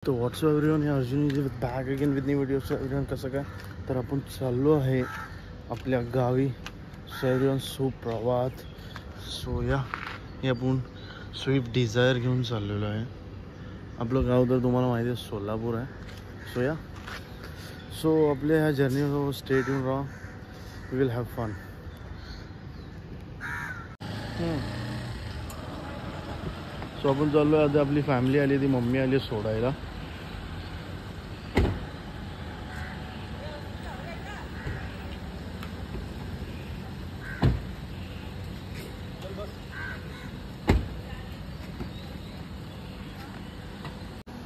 तो WhatsApp everyone, हे Arjun is back again with new video. Everyone कसं काय, तर आपण चाललो आहे आपल्या गावी. सो एव्हरीवन सुप्रभात. सो या हे आपण स्विफ्ट डिझायर घेऊन चाललेलो आहे. आपलं गाव तर तुम्हाला माहिती आहे सोलापूर आहे. सो या आपल्या ह्या जर्नीवर स्टे ट्यून राहा. We will have fun. So आपण चाललो आहे. आता आपली फॅमिली आली, ती मम्मी आली सोडायला.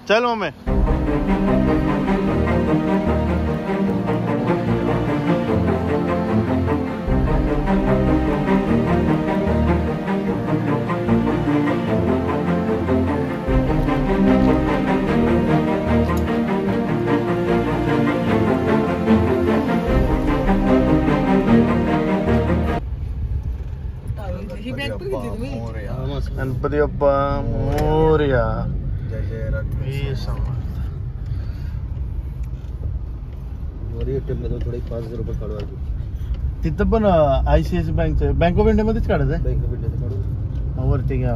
चल मम्मी. गणपती बाप्पा मोरया. जय समर्थ. थोडे 5,000 रुपये काढू. तिथं पण ICICI बँकचं, बँक ऑफ इंडिया मध्येच काढायचं आहे. बँक ऑफ इंडियाचं काढू वरती घ्या.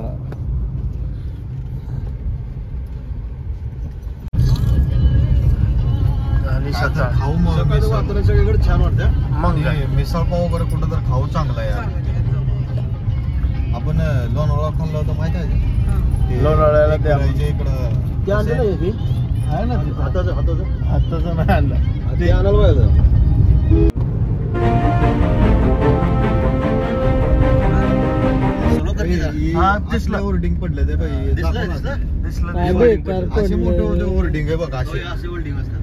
खाऊ वातावरणाच्या वेगळं छान वाटतं. मग मिसळ पाव वगैरे कुठं तर खाऊ चांगला आहे. आपण लोणावळा खाल्ला होता माहिती आहे. लोणावळ्याला ते इकडं ते आणलं नाही की आहे ना, हाताचं नाही आणलं. ते आणायला पाहिजे. दिसलं होर्डिंग पडलं ते पाहिजे. असे मोठे मोठे होर्डिंग आहे बघा. असे होर्डिंग असतात.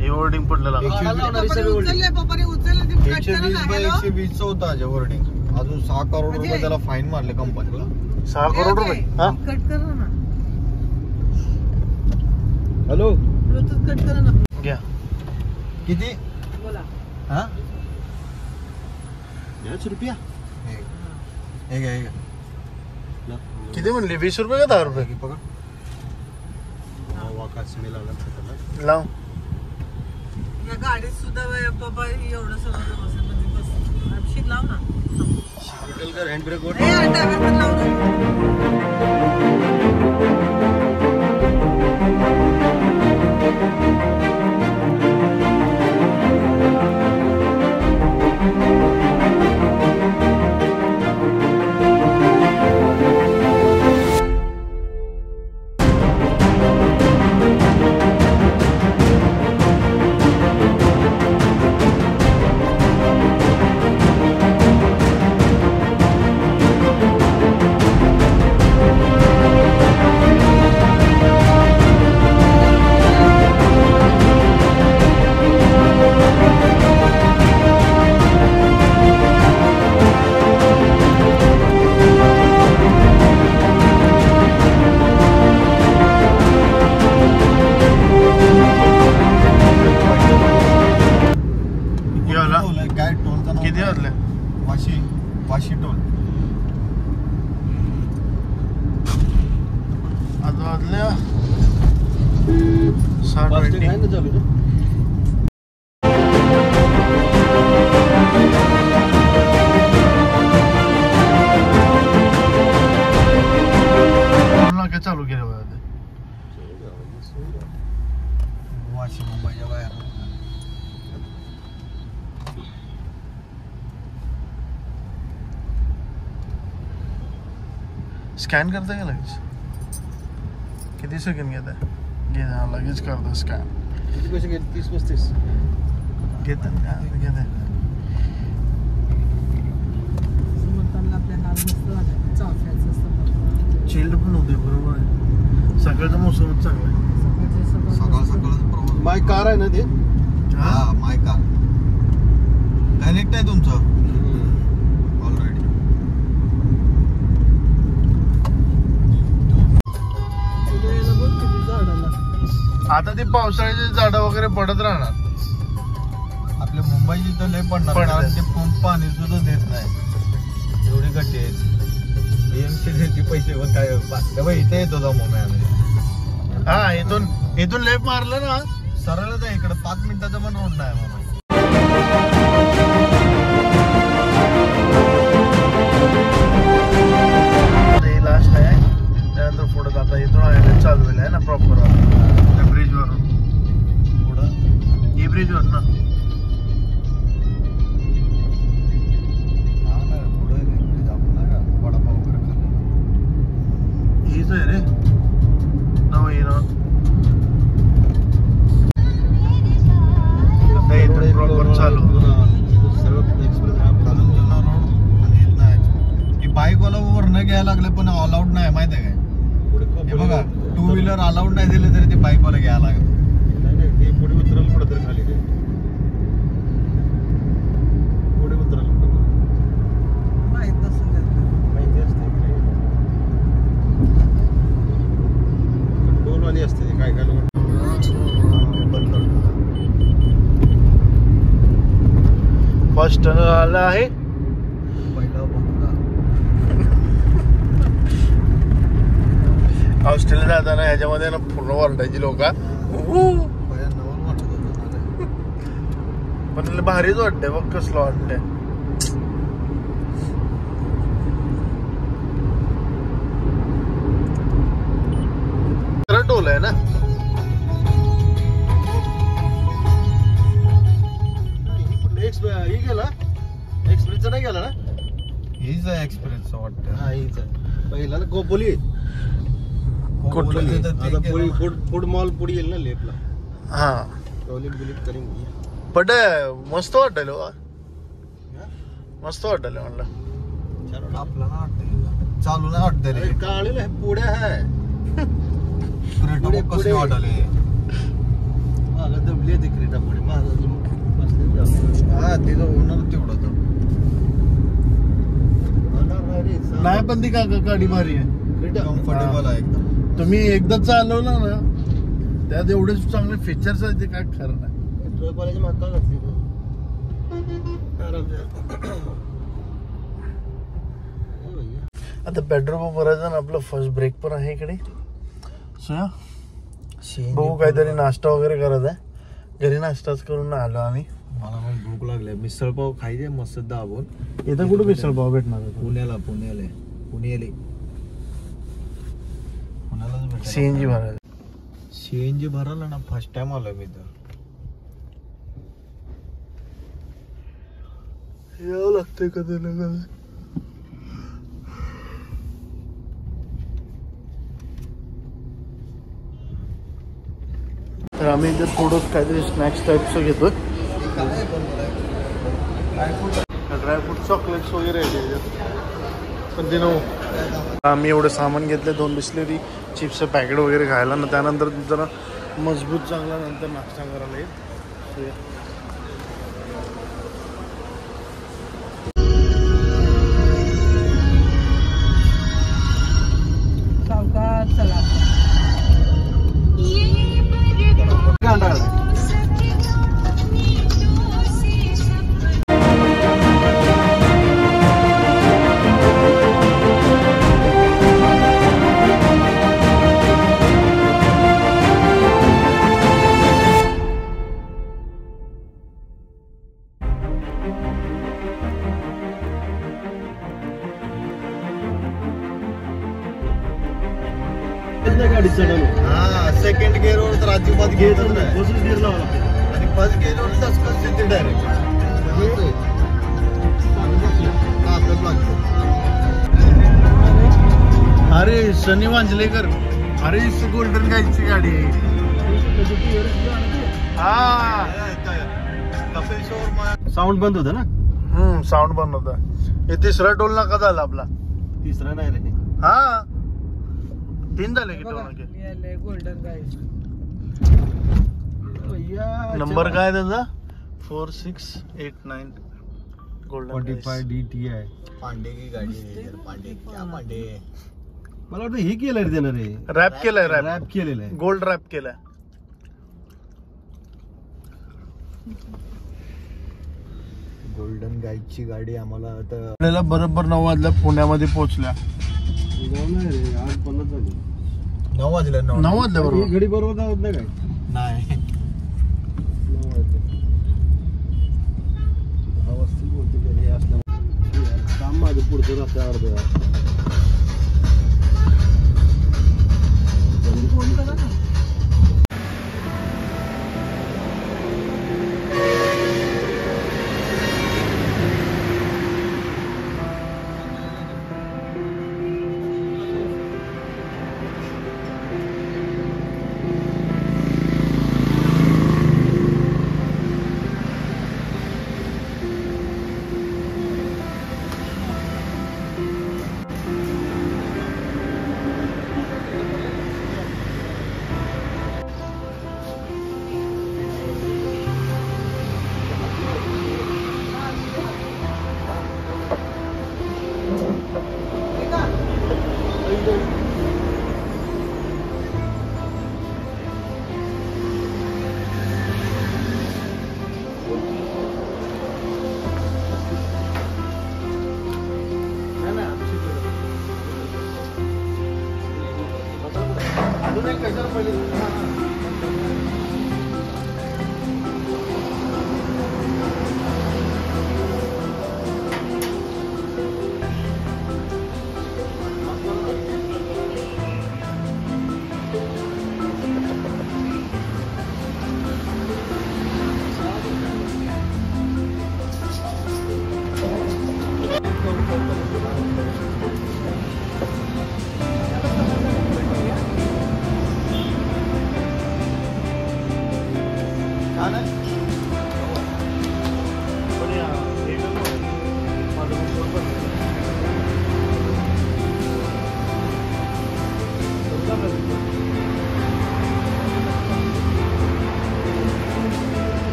हे होर्डिंग पडलेलं 120/120 होता होर्डिंग. अजून 6 करोड रुपये त्याला फाईन मारले कंपनीला. 6 करोड रुपये. हॅलो कट करा ना. घ्या. किती बोला. हा 100 रुपया. हे घ्या. किती म्हणले? 20 रुपये का 10 रुपये? पकड. वाकाच मिळाला लाव. या गाडीत सुद्धा बाबा एवढं सगळं बस लाव ना. हँड ब्रेक वर किती वाजले? वाशी टोल. आता वाजल्या 7:20. चालू चालू केलं वाशी मुंबईच्या बाहेर. स्कॅन करता का लगेच? किती सेकंड घेत आहे? लगेच करतो स्कॅन. किती पैसे घेत? 30-35 घेत आहे. चिल्ड पण होते. बरोबर आहे. सकाळचा मोसमच चांगला आहे. सकाळ माय कार आहे ना ते. हा माय कार कनेक्ट आहे तुमचं ऑलरेडी. आता ते पावसाळ्याची झाडं वगैरे पडत राहणार. आपल्या मुंबईची तर लय पडणार. कारण ते पंप पाणी सुद्धा देत नाही. एवढी गट्टी आहेत. BMC पैसे काय इथे येत होता मम्मी आम्ही. हा इथून लेफ्ट मारलं ना सरळच आहे इकडे 5 मिनिटाचा पण रोड नाही मामा. लास्ट आहे त्यानंतर पुढे जाता इथून हायवे चालू आहे ना प्रॉपर त्या ब्रिज वरून पुढं ही ब्रिज वर ना वडापाव वगैरे हीच आहे रे नव इथून प्रॉपर चालू बाईकवाला वरनं घ्यायला लागले पण अलाउड नाही माहिती आहे काय. हे बघा 2 व्हीलर अलाउड नाही दिले तरी ते बाईकवाला घ्यायला लागले. नाही पुढे उतरल कुठं तरी खाली पुढे उतरल माहित नसेल माहिती असते कंट्रोल वाली असते काय काय लोक फर्स्ट टर्न आला आहे. हॉस्टेलला जाताना ह्याच्यामध्ये ना पूर्ण वरडायची लोक पण भारीच वाटतंय बघ कसलं वाटतंय. खरं टोल आहे ना ही गेला एक्सप्रेसचा नाही गेला ना हीच आहे एक्सप्रेसचा वाटतं. हा हीच आहे पहिला ना गोपोली फूड मॉल पुढे येईल ना लेपला. हा पण मस्त वाटेल मस्त वाटेल म्हणलं. आपला ना वाटत चालू नाही वाटत रे काळी पुढे आहे कसे वाटले मला दबली ती क्रेटा पुढे माझा हा तिथं होणार तेवढं नाही पण ती का गाडी भारी आहे कम्फर्टेबल आहे एकदम. तुम्ही एकदा चालवलं ना त्यात एवढे चांगले फीचर्स आहेत ते काय खरं नाही. ट्रकवाल्याची मागता घातली आता पेट्रोल पंप भरायचं ना आपलं फर्स्ट ब्रेक पण आहे इकडे. बघू काहीतरी नाश्ता वगैरे करत आहे. घरी नाश्ताच करून आलो आम्ही. मला मग भूक लागली मिसळपाव खायचे मस्त दाबून. इथं कुठं मिसळपाव भेटणार आहे? पुण्याला सीएनजी भरायला. सीएनजी भरायला ना फर्स्ट टाइम आलोय मी तर. यावं लागतंय कधी ना कधी. तर आम्ही इथे थोडं काहीतरी स्नॅक्स टाईपचं घेतोय. ड्रायफ्रूट चॉकलेट्स वगैरे आहे पण ते आम्ही एवढं सामान घेतलं 2 बिस्लेरी चिप्सचं पॅकेट वगैरे खायला ना त्यानंतर जरा मजबूत चांगला नंतर नाश्ता करायला येईल. सावकाश चला. गाडी चढवली. हा सेकंड गिअर वर तर अजिबात घेत नाही. फर्स्ट गिअर लावा आणि फर्स्ट गिअर वर टचकन येते डायरेक्ट. अरे शनी वांजलेकर अरे गोल्डन गाईची गाडी आहे. हा साऊंड बंद होता ना. साऊंड बंद होता. हे तिसरा टोल नाका झाला आपला. तिसरा नाही रे हा 3 झाले की टोल नाके. गोल्डन गाईड नंबर काय त्याचा 4689 गोल्डन 45 DTI. पांडे की गाडी आहे. पांडे क्या पांडे. मला वाटतं हे केलंय रे त्यानं रे. रॅप केलंय. रॅप केलेलं आहे. गोल्ड रॅप केलाय. गोल्डन गाईडची गाडी आम्हाला आता आपल्याला बरोबर 9 वाजल्या पुण्यामध्ये पोहोचल्या. 9 वाजले 9 वाजल्या बरोबर. घडी बरोबर होत नाही काय? नाही 9 वाजले. 10 वाजता बोलते घरी असल्यामुळे काम माझं पुढचं राहतं अर्ध. फोन करा ना.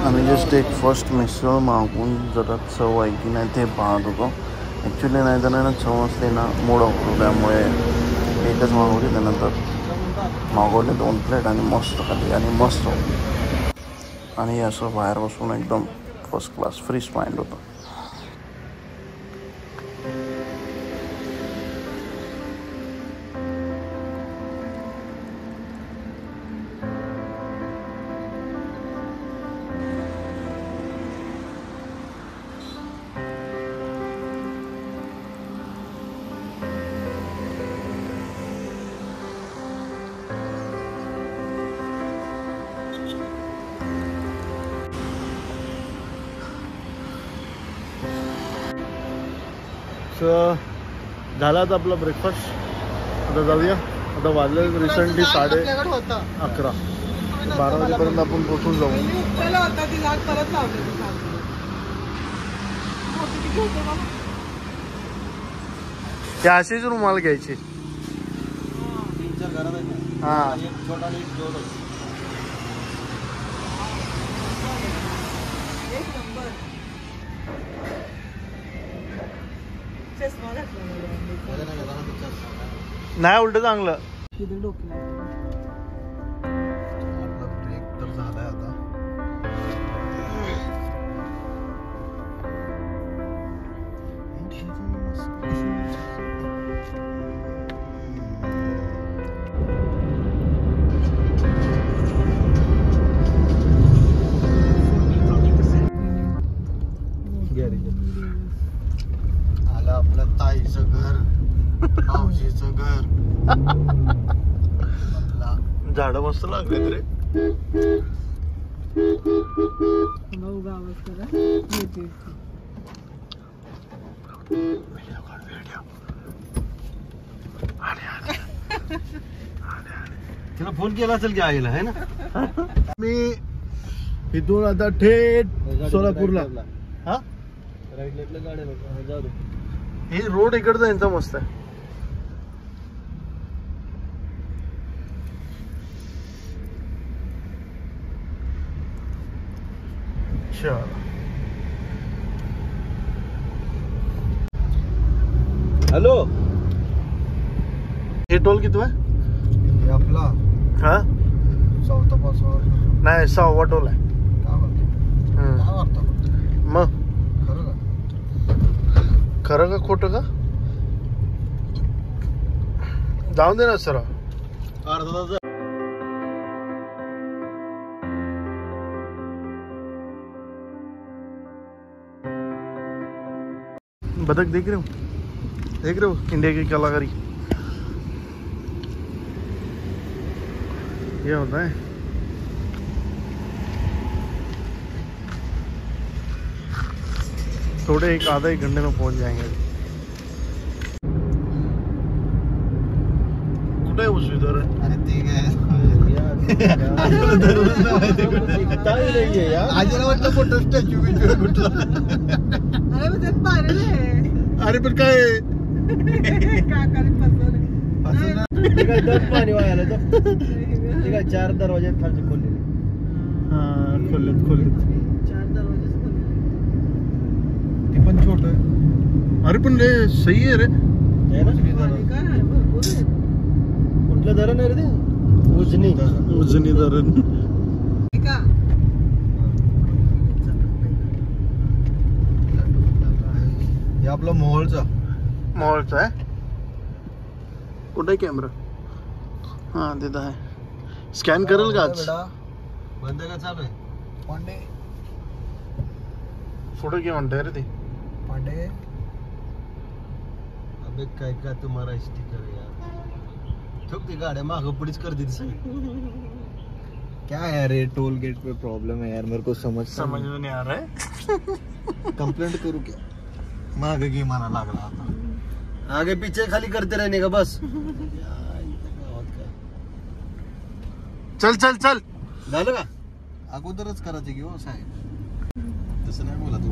आम्ही जस्ट एक फर्स्ट मिसळ मागून जरा चव आहे की नाही ते पाहत होतो. ॲक्च्युली नाही तर ना चव असते ना मूड होतो, त्यामुळे एकच मागवली. त्यानंतर मागवले 2 प्लेट आणि मस्त खाली आणि मस्त आणि असं बाहेर बसून एकदम फर्स्ट क्लास फ्रेश माइंड होतं. झाला आता आपला ब्रेकफास्ट. आता जाऊया. आता वाजले रिसेंटली 11:30. 12 वाजेपर्यंत आपण पोहोचून जाऊ. त्या अशीच रुमाल घ्यायची. हा नाही उलट चांगलं. ब्रेक तर झालाय आता. आलं आपलं ताईचं घर, मावशीचं घर. झाड मस्त लागले रे. तिला फोन केला असेल की आईला आहे ना. मी इथून आता थेट सोलापूरला. हा राईट गाड्या जाऊ दे. हे रोड इकडचा यांचा मस्त आहे. हॅलो. हे टोल किती आहे आपला? हा 4था पास नाही 6वा टोल आहे. काय म्हणते? खरं का खोटं का? जाऊन दे ना सर. अर्धा तास बतख देख रहे हो, देख रहे हो इंडिया की कलाकारी. ये होता है. थोड़े एक आधा एक घंटे में पहुंच जाएंगे. कुठे आहे उस इधर? अरे ठीक आहे. आजीला वाटलं मोठं स्टॅच्यू बिच्यू कुठला. अरे मग त्यात पाहिलं आहे. अरे पण काय काकाने फसवलं. पाणी वायाला ठीक आहे. 4 दरवाजे खालचे खोलले. हा खोलत खोलत. 4 दरवाजे खोलले. ते पण छोट आहे. अरे पण रे सही आहे रे. पाणी काय आहे भरपूर आहे. कुठलं धरण आहे रे ते? उजनी धरण. का हे आपलं मोहोळचा. मॉलचा आहे. कुठे आहे कॅमेरा? हा तिथं आहे. स्कॅन करेल का आज? बंद का चालू आहे? पांडे फोटो घे म्हणताय रे ते. पांडे अबे काय का तुम्हारा स्टिकर यार. ठोक ती गाड्या मागं पुढीच कर दी सगळी. क्या है रे टोल गेट पे प्रॉब्लम है यार. मेरे को समझ में नहीं आ रहा है. कंप्लेंट करू क्या? मागे घे म्हणा लागला आता. आगे पीछे खाली करते रहने का बस. चल चल चल. झालं का? अगोदरच करायचं की हो साहेब. तसं नाही बोला तू.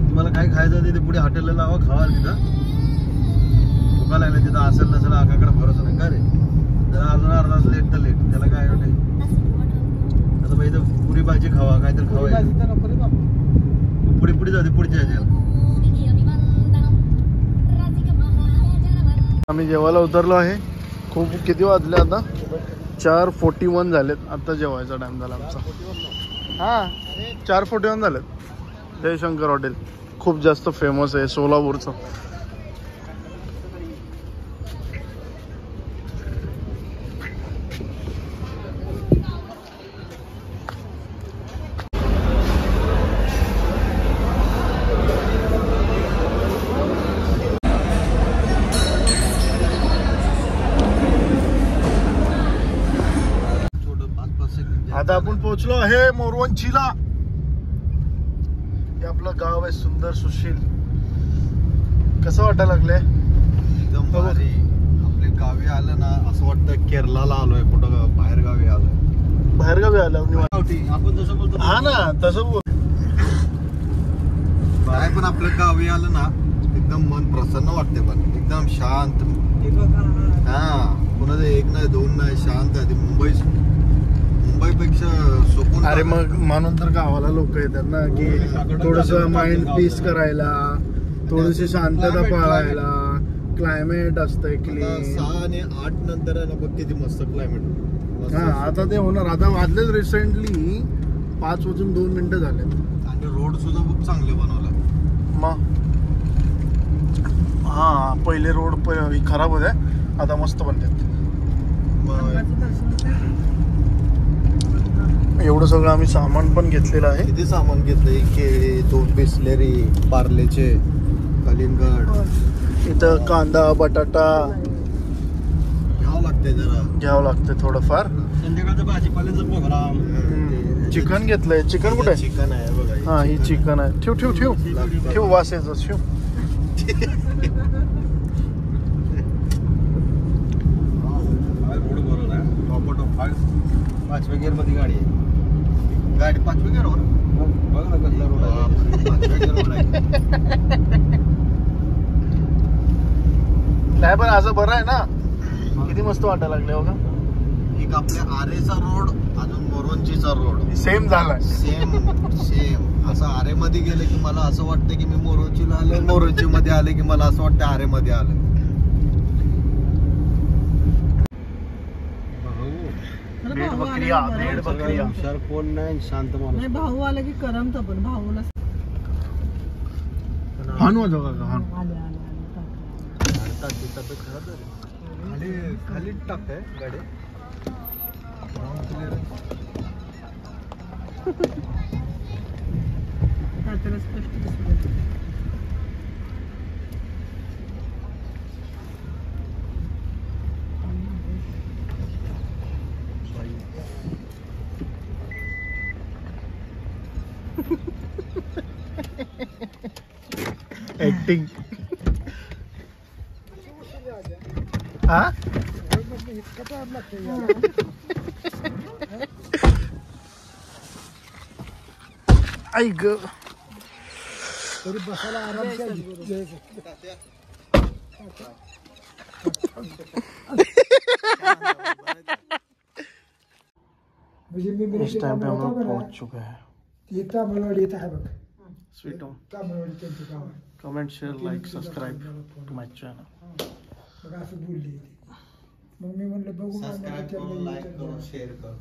तुम्हाला काय खायचं तिथे पुढे हॉटेलला लावा खावा तिथं. भुका लागला तिथं असेल नसेल आकाकडे भरोसा नाही का रे. जरा अजून अर्धा तास लेट तर लेट. त्याला काय वाटत आता बाई इथं पुरी भाजी खावा काहीतरी खावा. पुढे पुढे जाते पुढच्या ह्याच्याला. आम्ही जेवायला उतरलो आहे. खूप किती वाजले आता? 4:41 झालेत. आता जेवायचा टाइम झाला आमचा. हां 4:41 झालेत. जयशंकर हॉटेल खूप जास्त फेमस आहे सोलापूरचं. आता आपण पोहोचलो आहे मोरवंचीला. हे आपलं गाव आहे सुंदर सुशील. कसं वाटायला लागलंय? एकदम भारी. आपल्या गावी आलं ना असं वाटतं केरळला आलोय. कुठं बाहेर गावी आलोय. बाहेर गावी आलं आपण जसं बोलतो. हा ना तसं बोल. काय पण आपल्या गावी आलं ना एकदम मन प्रसन्न वाटते. पण एकदम शांत. हा कुणाचं एक नाही दोन नाही शांत आहे. मुंबईपेक्षा सुकून. अरे मग म्हणून तर गावाला लोक येतात ना की थोडस माइंड पीस करायला, थोडीशी शांतता पाळायला. क्लायमेट असतंय क्लीन. 6 आणि 8 नंतर आहे ना बघ किती मस्त क्लायमेट. हा आता ते होणार. आता वाजलेच रिसेंटली 5:02 झालेत. आणि रोड सुद्धा खूप चांगले बनवले. मग हा पहिले रोड खराब होते. आता मस्त बनलेत. एवढं सगळं आम्ही सामान पण घेतलेलं आहे. किती सामान घेतलंय? केळी, 2 बिस्लेरी, पार्लेचे, कलिंगड. इथं कांदा बटाटा घ्यावं लागते. जरा घ्यावं लागते थोडंफार. संध्याकाळचा भाजीपाल्याचा प्रोग्राम. चिकन घेतलंय. चिकन कुठे आहे? चिकन आहे बघा. हा ही चिकन आहे. ठेव ठेव ठेव ठेव वास यायचं. ठेव. रोड बरोबर आहे. टॉप 5व्या गिअर मध्ये गाडी आहे. गाडी 5व्या गिअरवर. बघ ना कसला रोड आहे. 5व्या गिअरवर आहे. नाही पण असं बरं आहे ना. किती मस्त वाटायला लागले बघा. एक आपल्या आरेचा रोड अजून मोरवंचीचा रोड सेम झालाय. सेम असं आरे मध्ये गेले की मला असं वाटतं की मी मोरवंचीला आलोय. मोरवंची मध्ये आले की मला असं वाटतं आरे मध्ये आलं. बकरिया भेड़ बकरिया हुशार कोण नाही शांत माणूस नाही भाऊ आला की करमत पण भाऊला हानू जागा का हान आले आले आले तब्येत खराब झाली खाली खाली टाकताय गाडी त्याला स्पष्ट दिसलं. एक्टिंग हाँ आई ग इस टाइम पे हम लोग पहुंच चुके हैं sweet home comment share like subscribe to my channel subscribe करो लाईक करो शेअर करो